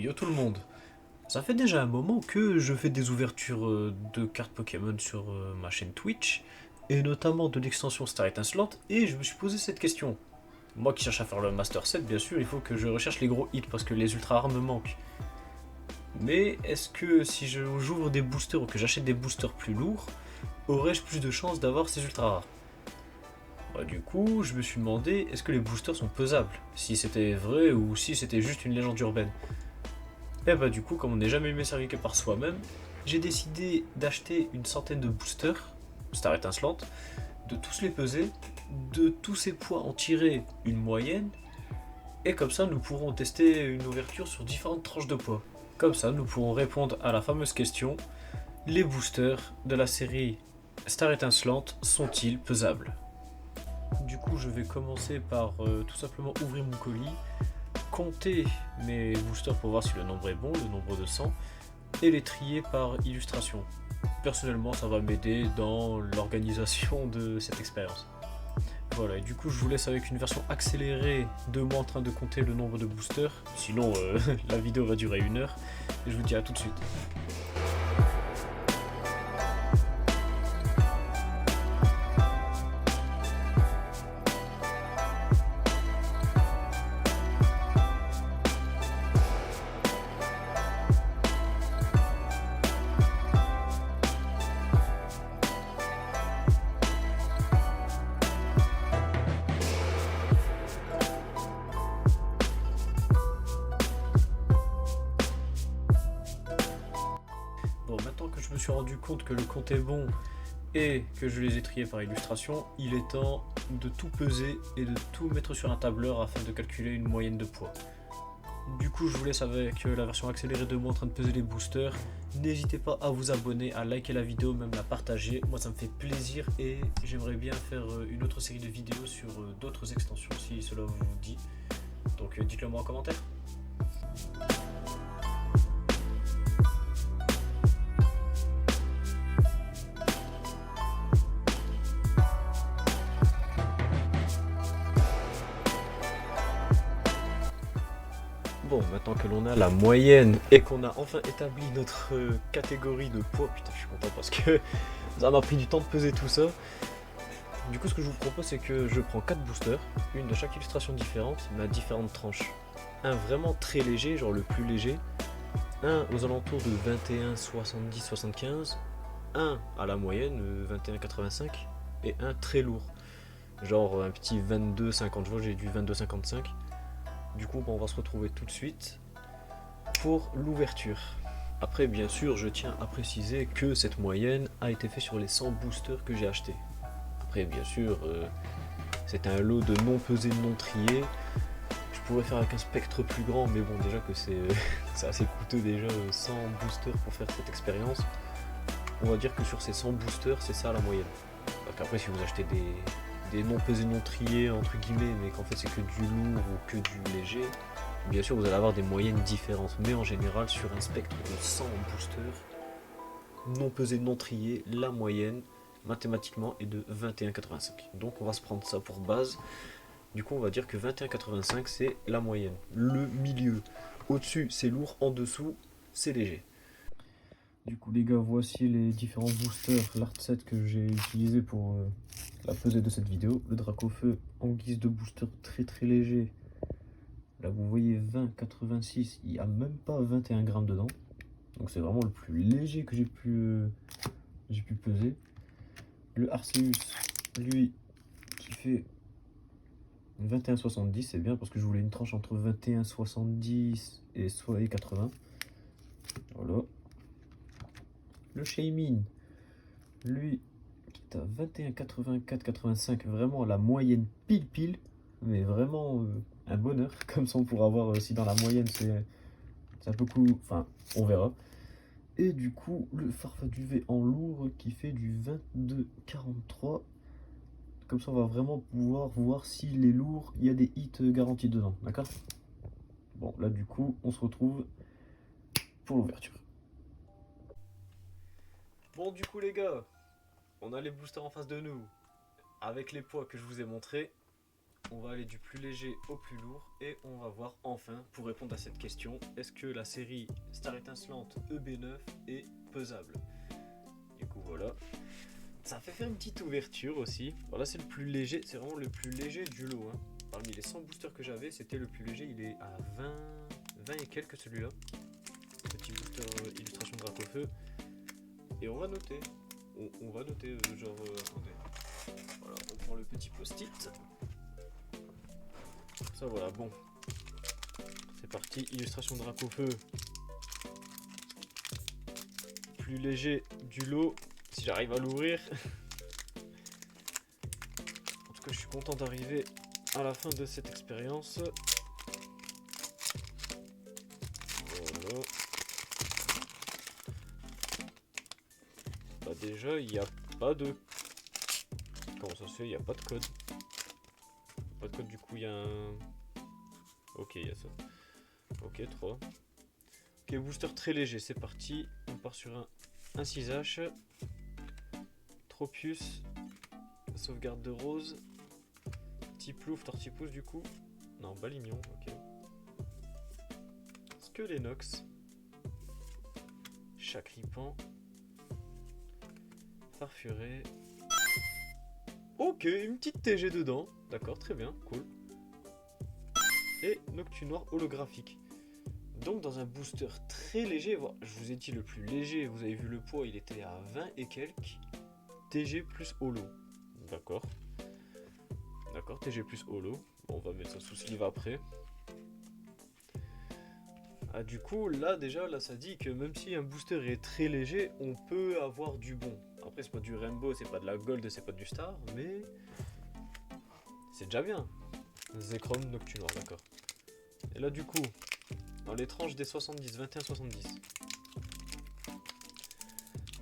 Yo tout le monde. Ça fait déjà un moment que je fais des ouvertures de cartes Pokémon sur ma chaîne Twitch, et notamment de l'extension Star Étincelante, et je me suis posé cette question. Moi qui cherche à faire le Master 7, bien sûr, il faut que je recherche les gros hits parce que les ultra rares me manquent. Mais est-ce que si j'ouvre des boosters ou que j'achète des boosters plus lourds, aurais-je plus de chances d'avoir ces ultra rares? Du coup, je me suis demandé, est-ce que les boosters sont pesables? Si c'était vrai ou si c'était juste une légende urbaine. Et du coup, comme on n'est jamais mieux servi que par soi-même, j'ai décidé d'acheter une centaine de boosters, Star étincelante, de tous les peser, de tous ces poids en tirer une moyenne, et comme ça nous pourrons tester une ouverture sur différentes tranches de poids. Comme ça nous pourrons répondre à la fameuse question, les boosters de la série Star étincelante sont-ils pesables? Du coup je vais commencer par tout simplement ouvrir mon colis, compter mes boosters pour voir si le nombre est bon, le nombre de 100, et les trier par illustration. Personnellement, ça va m'aider dans l'organisation de cette expérience. Voilà, et du coup, je vous laisse avec une version accélérée de moi en train de compter le nombre de boosters. Sinon, la vidéo va durer 1 heure. Et je vous dis à tout de suite. Bon, maintenant que je me suis rendu compte que le compte est bon et que je les ai triés par illustration, il est temps de tout peser et de tout mettre sur un tableur afin de calculer une moyenne de poids. Du coup, je vous laisse avec la version accélérée de moi en train de peser les boosters. N'hésitez pas à vous abonner, à liker la vidéo, même la partager. Moi, ça me fait plaisir et j'aimerais bien faire une autre série de vidéos sur d'autres extensions si cela vous dit. Donc, dites-le moi en commentaire. Bon, maintenant que l'on a la moyenne et qu'on a enfin établi notre catégorie de poids, putain, je suis content parce que ça m'a pris du temps de peser tout ça. Du coup, ce que je vous propose, c'est que je prends 4 boosters, une de chaque illustration différente, mais à différentes tranches. Un vraiment très léger, genre le plus léger, un aux alentours de 21, 70, 75, un à la moyenne, 21, 85, et un très lourd, genre un petit 22, 50, je vois j'ai du 22, 55. Du coup, on va se retrouver tout de suite pour l'ouverture. Après, bien sûr, je tiens à préciser que cette moyenne a été faite sur les 100 boosters que j'ai achetés. Après, bien sûr, c'est un lot de non pesés, non triés. Je pourrais faire avec un spectre plus grand, mais bon, déjà que c'est c'est assez coûteux déjà, 100 boosters pour faire cette expérience. On va dire que sur ces 100 boosters, c'est ça la moyenne. Donc après, si vous achetez des non pesés, non triés, entre guillemets, mais qu'en fait c'est que du lourd ou que du léger, bien sûr, vous allez avoir des moyennes différentes, mais en général, sur un spectre de 100 boosters, non pesé, non trié, la moyenne, mathématiquement, est de 21,85. Donc on va se prendre ça pour base. Du coup, on va dire que 21,85, c'est la moyenne. Le milieu. Au-dessus, c'est lourd, en dessous, c'est léger. Du coup, les gars, voici les différents boosters, l'art set que j'ai utilisé pour la pesée de cette vidéo. Le Dracofeu en guise de booster très très léger. Là, vous voyez 20,86, il n'y a même pas 21 grammes dedans. Donc c'est vraiment le plus léger que j'ai pu peser. Le Arceus, lui, qui fait 21,70, c'est bien parce que je voulais une tranche entre 21,70 et 80. Voilà. Le Shaymin, lui, qui est à 21,84-85, vraiment la moyenne pile pile, mais vraiment un bonheur, comme ça on pourra voir si dans la moyenne c'est un peu cool, enfin on verra. Et du coup, le Farfaduvet en lourd qui fait du 22,43. Comme ça, on va vraiment pouvoir voir s'il est lourd. Il y a des hits garantis dedans, d'accord? Bon, là, du coup, on se retrouve pour l'ouverture. Bon, du coup, les gars, on a les boosters en face de nous. Avec les poids que je vous ai montrés, on va aller du plus léger au plus lourd et on va voir enfin, pour répondre à cette question, est-ce que la série Star étincelante EB9 est pesable? Du coup voilà, ça fait faire une petite ouverture aussi. Voilà, c'est le plus léger, c'est vraiment le plus léger du lot. Hein. Parmi les 100 boosters que j'avais, c'était le plus léger, il est à 20 et quelques celui-là. Petit booster illustration Dracofeu. Et on va noter. On va noter, attendez. Voilà, on prend le petit post-it. Ça voilà, bon. C'est parti, illustration Dracofeu. Plus léger du lot, si j'arrive à l'ouvrir. En tout cas, je suis content d'arriver à la fin de cette expérience. Voilà. Bah déjà, il n'y a pas de... Comment ça se fait? Il n'y a pas de code. Pas de code, du coup, il y a un... Ok, il y a ça. Ok, 3. Ok, booster très léger, c'est parti. On part sur un 6H. Tropius. Sauvegarde de rose. Tiplouf, Tortipousse du coup. Non, Balignon, ok. Skelenox. Chacripan. Farfuré. Ok, une petite TG dedans. D'accord, très bien, cool. Et Noctunoir holographique. Donc dans un booster très léger, je vous ai dit le plus léger, vous avez vu le poids, il était à 20 et quelques. TG plus holo. D'accord. D'accord, TG plus holo. Bon, on va mettre ça sous sleeve après. Ah, du coup, là déjà, là ça dit que même si un booster est très léger, on peut avoir du bon. Après, c'est pas du rainbow, c'est pas de la gold, c'est pas du star, mais c'est déjà bien. Zekrom Noctunoir, d'accord. Et là, du coup, dans les tranches des 70, 21-70.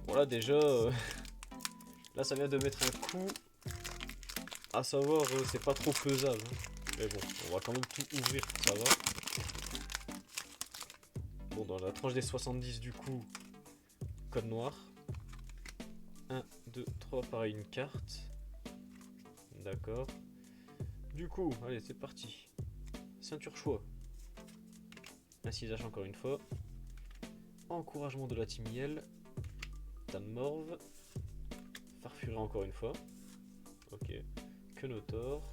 Bon, là déjà, là ça vient de mettre un coup. À savoir, c'est pas trop pesable. Hein. Mais bon, on va quand même tout ouvrir pour savoir. Bon, dans la tranche des 70 du coup, code noir. 1, 2, 3, pareil, une carte. D'accord. Du coup, allez, c'est parti. Ceinture choix. Un 6H encore une fois. Encouragement de la team Miel. Dame Morve. Farfuré encore une fois. Ok. Quenotor.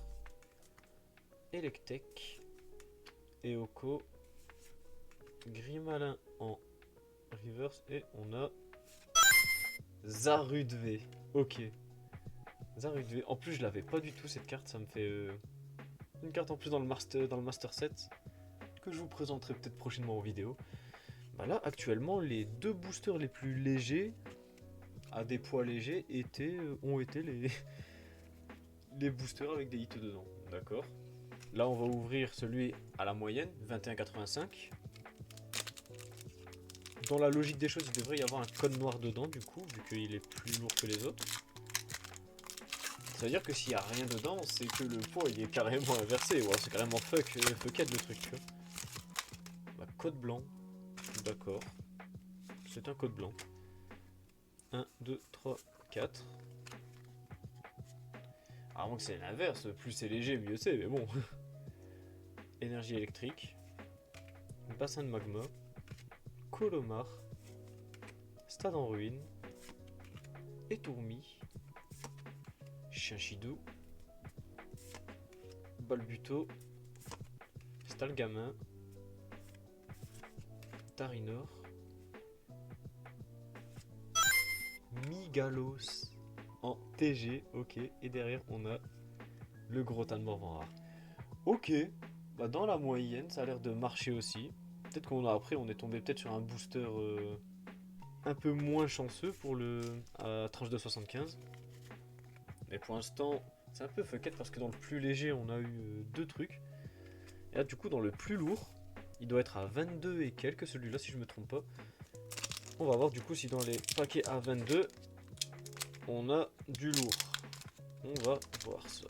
Electek. Eoko. Grimalin en reverse. Et on a Zarudve. Ok. Zarudve. En plus, je l'avais pas du tout cette carte. Ça me fait une carte en plus dans le master set. Que je vous présenterai peut-être prochainement en vidéo. Bah là, actuellement, les deux boosters les plus légers, à des poids légers, ont été les boosters avec des hits dedans. D'accord. Là, on va ouvrir celui à la moyenne, 21,85. Dans la logique des choses, il devrait y avoir un code noir dedans, du coup, vu qu'il est plus lourd que les autres. Ça veut dire que s'il n'y a rien dedans, c'est que le poids il est carrément inversé. Ouais, c'est carrément fuckhead le truc, tu vois. Bah, code blanc. D'accord. C'est un code blanc. 1, 2, 3, 4. Avant que c'est l'inverse, plus c'est léger, mieux c'est, mais bon. Énergie électrique. Bassin de magma. Colomar. Stade en ruine. Étourmi. Chien-chidou. Balbuto. Stalgamin. Tarinor. Migalos en TG, ok. Et derrière, on a le gros tas de morve en rare. Ok, bah dans la moyenne, ça a l'air de marcher aussi. Peut-être qu'on a après, on est tombé peut-être sur un booster un peu moins chanceux pour le à tranche de 75. Mais pour l'instant, c'est un peu fuckette parce que dans le plus léger, on a eu deux trucs. Et là, du coup, dans le plus lourd, il doit être à 22 et quelques, celui-là, si je me trompe pas. On va voir du coup si dans les paquets à 22, on a du lourd. On va voir ça.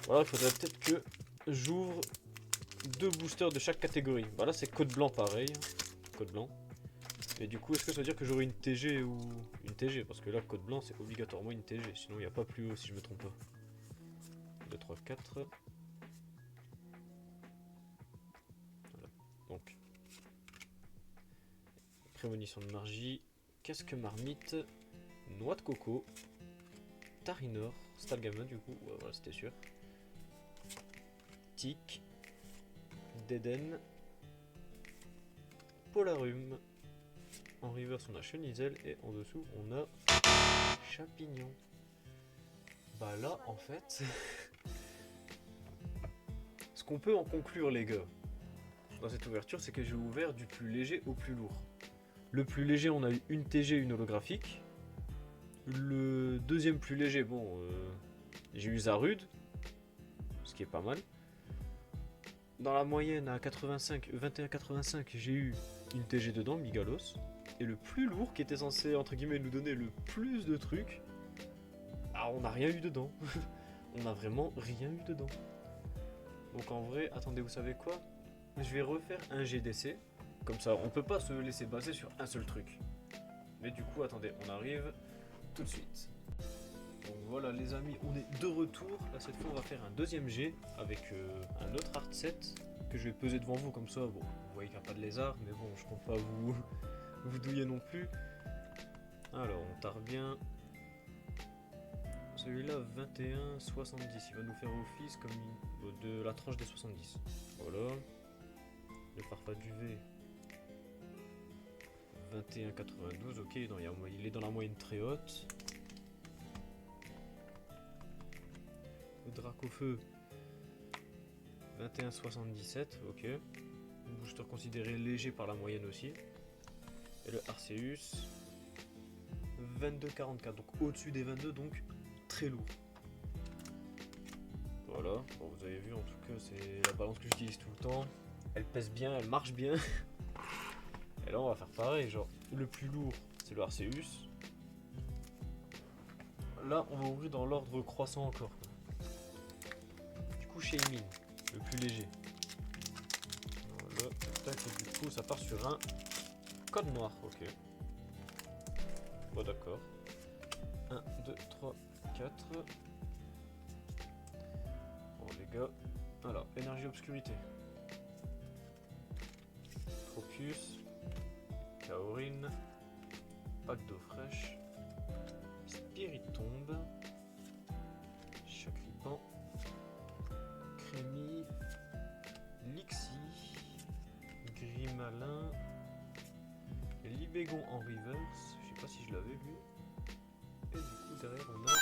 Voilà, il faudrait peut-être que j'ouvre deux boosters de chaque catégorie. Bah là, c'est code blanc pareil. Code blanc. Et du coup, est-ce que ça veut dire que j'aurai une TG ou une TG? Parce que là, code blanc, c'est obligatoirement une TG. Sinon, il n'y a pas plus haut si je me trompe pas. 2, 3, 4. Voilà. Donc, prémonition de Margie, casque marmite, noix de coco, Tarinor, Stalgamin du coup, ouais, voilà, c'était sûr. Tic, Deden, Polarum. En reverse on a Chenizel et en dessous on a Champignon. Bah là en fait, ce qu'on peut en conclure les gars, dans cette ouverture, c'est que j'ai ouvert du plus léger au plus lourd. Le plus léger on a eu une TG, une holographique. Le deuxième plus léger, bon, j'ai eu Zarude, ce qui est pas mal. Dans la moyenne à 85, 21,85, j'ai eu une TG dedans, Migalos. Et le plus lourd, qui était censé, entre guillemets, nous donner le plus de trucs, ah, on n'a rien eu dedans. On n'a vraiment rien eu dedans. Donc en vrai, attendez, vous savez quoi? Je vais refaire un GDC. Comme ça, on peut pas se laisser baser sur un seul truc. Mais du coup, attendez, on arrive tout de suite. Donc voilà les amis, on est de retour. Là cette fois on va faire un deuxième G avec un autre art set que je vais peser devant vous comme ça. Bon, vous voyez qu'il n'y a pas de lézard, mais bon, je compte pas vous douiller non plus. Alors on tarde bien. Celui-là 21,70, il va nous faire office comme de la tranche des 70. Voilà. Le parfum du V 21,92, ok, non, il est dans la moyenne très haute. Le Dracofeu 21,77, ok. Un booster considéré léger par la moyenne aussi. Et le Arceus 22,44, donc au-dessus des 22, donc très lourd. Voilà, bon, vous avez vu en tout cas c'est la balance que j'utilise tout le temps. Elle pèse bien, elle marche bien. Et là on va faire pareil, genre le plus lourd c'est le Arceus. Là on va ouvrir dans l'ordre croissant encore. Du coup Shaymin, le plus léger. Voilà, tac, et du coup ça part sur un code noir, ok. Bon d'accord. 1, 2, 3, 4. Bon les gars. Alors, énergie obscurité. Tropius. Kaorin. Pack d'eau fraîche. Spiritombe. Chacripan. Crémy. Lixie. Grimalin. Libégon en reverse. Je sais pas si je l'avais vu. Et du coup derrière on a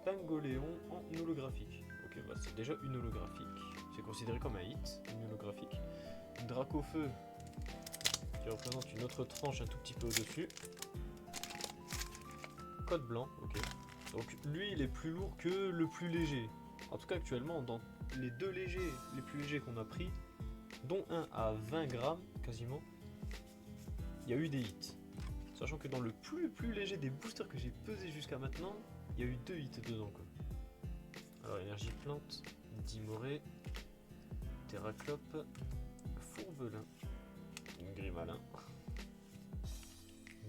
Pangoléon en holographique. Ok, bah c'est déjà une holographique. C'est considéré comme un hit, une holographique. Dracofeu qui représente une autre tranche un tout petit peu au-dessus. Code blanc, ok. Donc lui il est plus lourd que le plus léger. En tout cas actuellement dans les deux légers, les plus légers qu'on a pris, dont un à 20 grammes quasiment, il y a eu des hits. Sachant que dans le plus léger des boosters que j'ai pesé jusqu'à maintenant, il y a eu 2 hits dedans quoi. Alors énergie plante, Dimoré, Terraclope, Fourbelin, Grimalin,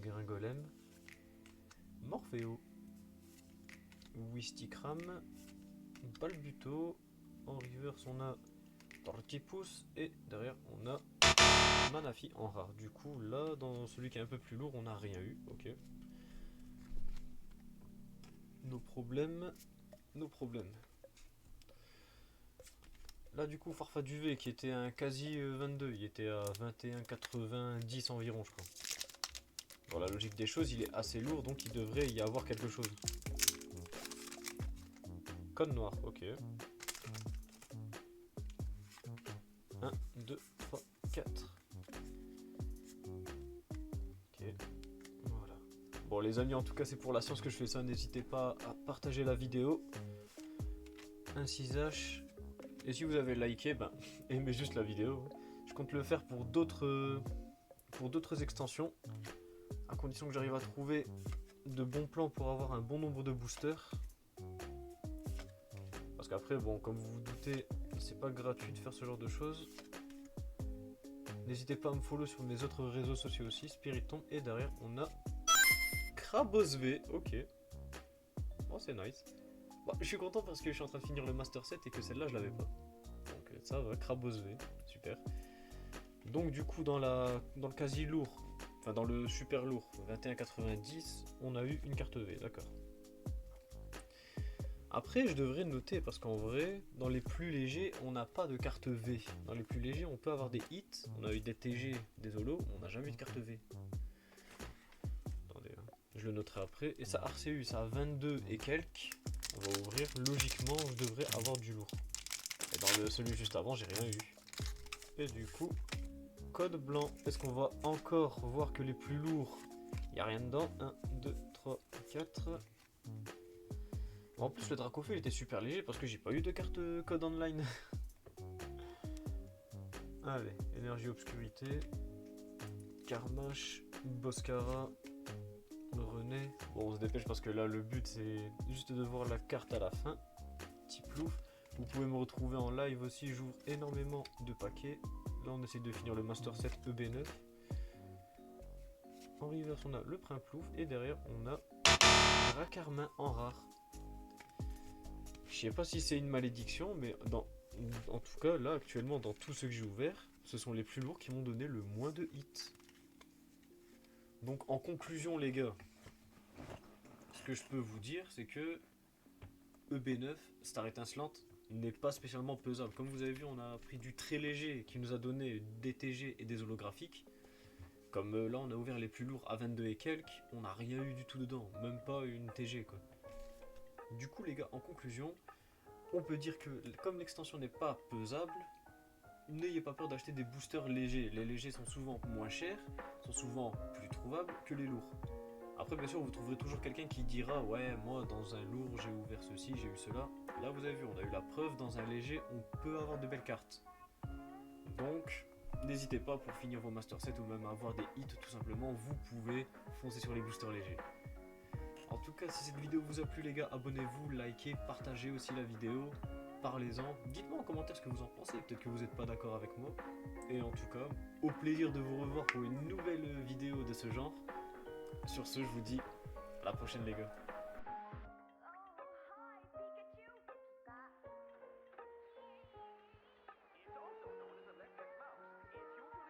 Gringolem, Morpheo, Wistikram, Balbuto, en reverse on a Tortipus et derrière on a Manafi en rare. Du coup là dans celui qui est un peu plus lourd on n'a rien eu, ok. Nos problèmes. Là du coup Farfa Duvet qui était un quasi 22, il était à 21,90 environ je crois. Dans la logique des choses il est assez lourd donc il devrait y avoir quelque chose. Code noir, ok. 1, 2, 3, 4. Ok, voilà. Bon les amis, en tout cas c'est pour la science que je fais ça, n'hésitez pas à partager la vidéo. Un 6H. Et si vous avez liké, ben aimez juste la vidéo. Je compte le faire pour d'autres extensions, à condition que j'arrive à trouver de bons plans pour avoir un bon nombre de boosters. Parce qu'après, bon, comme vous vous doutez, c'est pas gratuit de faire ce genre de choses. N'hésitez pas à me follow sur mes autres réseaux sociaux aussi, Spiritomb, et derrière on a Krabosv, ok. Oh c'est nice. Bon, je suis content parce que je suis en train de finir le Master 7 et que celle-là je l'avais pas. Donc ça va, Krabos V, super. Donc du coup dans le quasi lourd, enfin dans le super lourd, 21,90, on a eu une carte V, d'accord. Après je devrais noter parce qu'en vrai, dans les plus légers, on n'a pas de carte V. Dans les plus légers, on peut avoir des hits, on a eu des TG, des holos, on n'a jamais eu de carte V. Attendez, hein. Je le noterai après. Et ça RCU, ça a 22 et quelques. On va ouvrir, logiquement je devrais avoir du lourd. Et dans celui juste avant, j'ai rien eu. Et du coup, code blanc. Est-ce qu'on va encore voir que les plus lourds, il n'y a rien dedans? 1, 2, 3, 4. En plus, le Dracofeu était super léger parce que j'ai pas eu de carte code online. Allez, énergie obscurité. Karmash, Boscara, René. Bon, on se dépêche parce que là, le but c'est juste de voir la carte à la fin. Petit plouf. Vous pouvez me retrouver en live aussi, j'ouvre énormément de paquets. Là, on essaie de finir le Master 7 EB9. En reverse, on a le Prin Plouf et derrière, on a Dracarmin en rare. Je sais pas si c'est une malédiction, mais en tout cas, là, actuellement, dans tous ceux que j'ai ouverts, ce sont les plus lourds qui m'ont donné le moins de hits. Donc, en conclusion, les gars, ce que je peux vous dire, c'est que EB9, Star Étincelante, n'est pas spécialement pesable. Comme vous avez vu, on a pris du très léger qui nous a donné des TG et des holographiques. Comme là, on a ouvert les plus lourds à 22 et quelques, on n'a rien eu du tout dedans, même pas une TG quoi. Du coup, les gars, en conclusion, on peut dire que comme l'extension n'est pas pesable, n'ayez pas peur d'acheter des boosters légers. Les légers sont souvent moins chers, sont souvent plus trouvables que les lourds. Après, bien sûr, vous trouverez toujours quelqu'un qui dira ouais, moi dans un lourd j'ai ouvert ceci, j'ai eu cela. Là, vous avez vu, on a eu la preuve, dans un léger, on peut avoir de belles cartes. Donc, n'hésitez pas pour finir vos Master 7 ou même avoir des hits tout simplement, vous pouvez foncer sur les boosters légers. En tout cas, si cette vidéo vous a plu les gars, abonnez-vous, likez, partagez aussi la vidéo, parlez-en, dites-moi en commentaire ce que vous en pensez, peut-être que vous n'êtes pas d'accord avec moi. Et en tout cas, au plaisir de vous revoir pour une nouvelle vidéo de ce genre. Sur ce, je vous dis à la prochaine les gars.